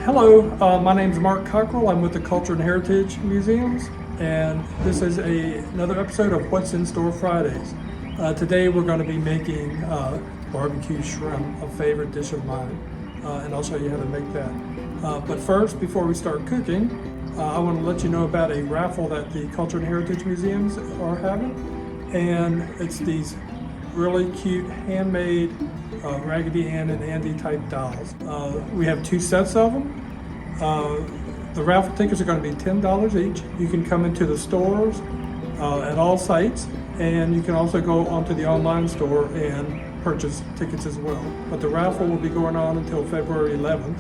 Hello, my name is Mark Cockrell. I'm with the Culture and Heritage Museums, and this is another episode of What's in Store Fridays. Today we're going to be making barbecue shrimp, a favorite dish of mine, and I'll show you how to make that. But first, before we start cooking, I want to let you know about a raffle that the Culture and Heritage Museums are having, and it's these really cute handmade Raggedy Ann and Andy type dolls. We have 2 sets of them. The raffle tickets are going to be $10 each. You can come into the stores at all sites, and you can also go onto the online store and purchase tickets as well. But the raffle will be going on until February 11th,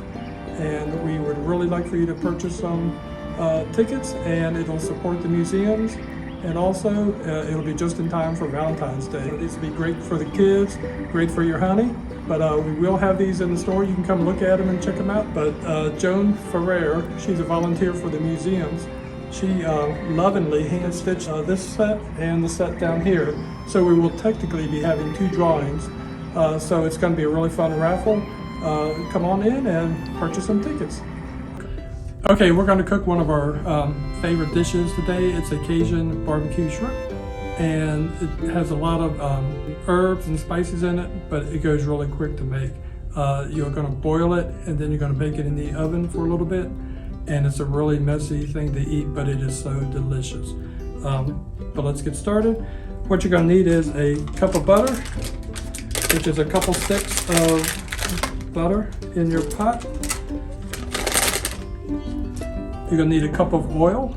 and we would really like for you to purchase some tickets, and it'll support the museums. And also, it'll be just in time for Valentine's Day. These will be great for the kids, great for your honey. But we will have these in the store. You can come look at them and check them out. But Joan Ferrer, she's a volunteer for the museums. She lovingly hand-stitched this set and the set down here. So we will technically be having 2 drawings. So it's going to be a really fun raffle. Come on in and purchase some tickets. Okay, we're going to cook one of our favorite dishes today. It's a Cajun barbecue shrimp, and it has a lot of herbs and spices in it, but it goes really quick to make. You're going to boil it, and then you're going to bake it in the oven for a little bit, and it's a really messy thing to eat, but it is so delicious. But let's get started. What you're going to need is a cup of butter, which is a couple sticks of butter in your pot. You're going to need a cup of oil,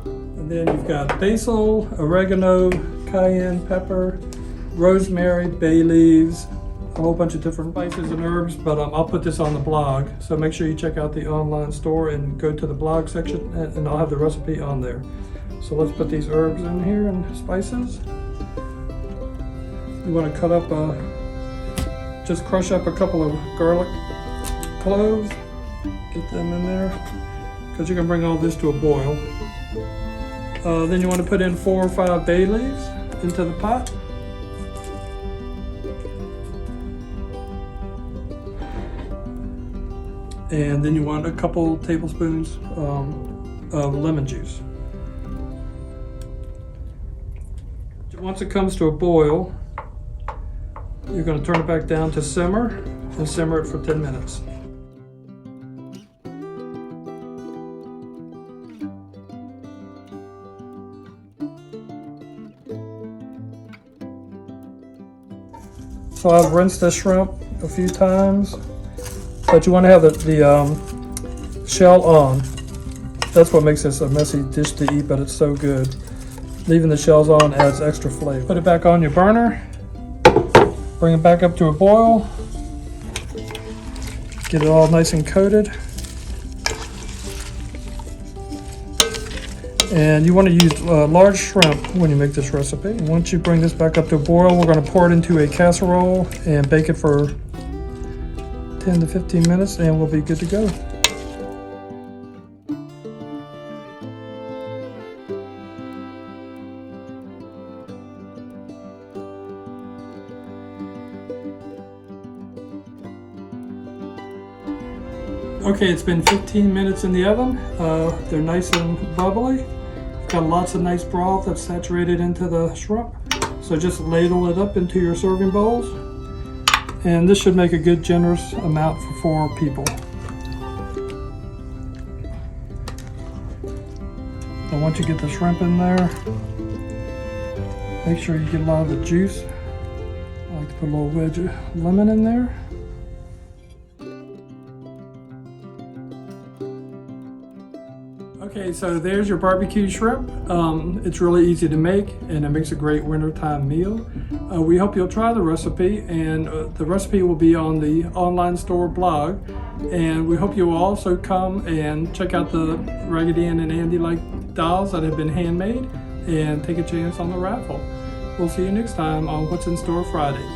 and then you've got basil, oregano, cayenne pepper, rosemary, bay leaves, a whole bunch of different spices and herbs, but I'll put this on the blog, so make sure you check out the online store and go to the blog section, and I'll have the recipe on there. So let's put these herbs in here and spices. You want to cut up, just crush up a couple of garlic cloves. Get them in there, because you're going to bring all this to a boil. Then you want to put in 4 or 5 bay leaves into the pot. And then you want a couple tablespoons of lemon juice. Once it comes to a boil, you're going to turn it back down to simmer and simmer it for 10 minutes. So I've rinsed the shrimp a few times, but you want to have the shell on. That's what makes this a messy dish to eat, but it's so good. Leaving the shells on adds extra flavor. Put it back on your burner, bring it back up to a boil, get it all nice and coated. And you want to use large shrimp when you make this recipe. And once you bring this back up to a boil, we're going to pour it into a casserole and bake it for 10 to 15 minutes, and we'll be good to go. Okay, it's been 15 minutes in the oven. They're nice and bubbly. Got lots of nice broth that's saturated into the shrimp. So just ladle it up into your serving bowls. And this should make a good generous amount for 4 people. So once you get the shrimp in there, make sure you get a lot of the juice. I like to put a little wedge of lemon in there. Okay, so there's your barbecue shrimp. It's really easy to make, and it makes a great wintertime meal. We hope you'll try the recipe, and the recipe will be on the online store blog. And we hope you will also come and check out the Raggedy Ann and Andy-like dolls that have been handmade, and take a chance on the raffle. We'll see you next time on What's in Store Fridays.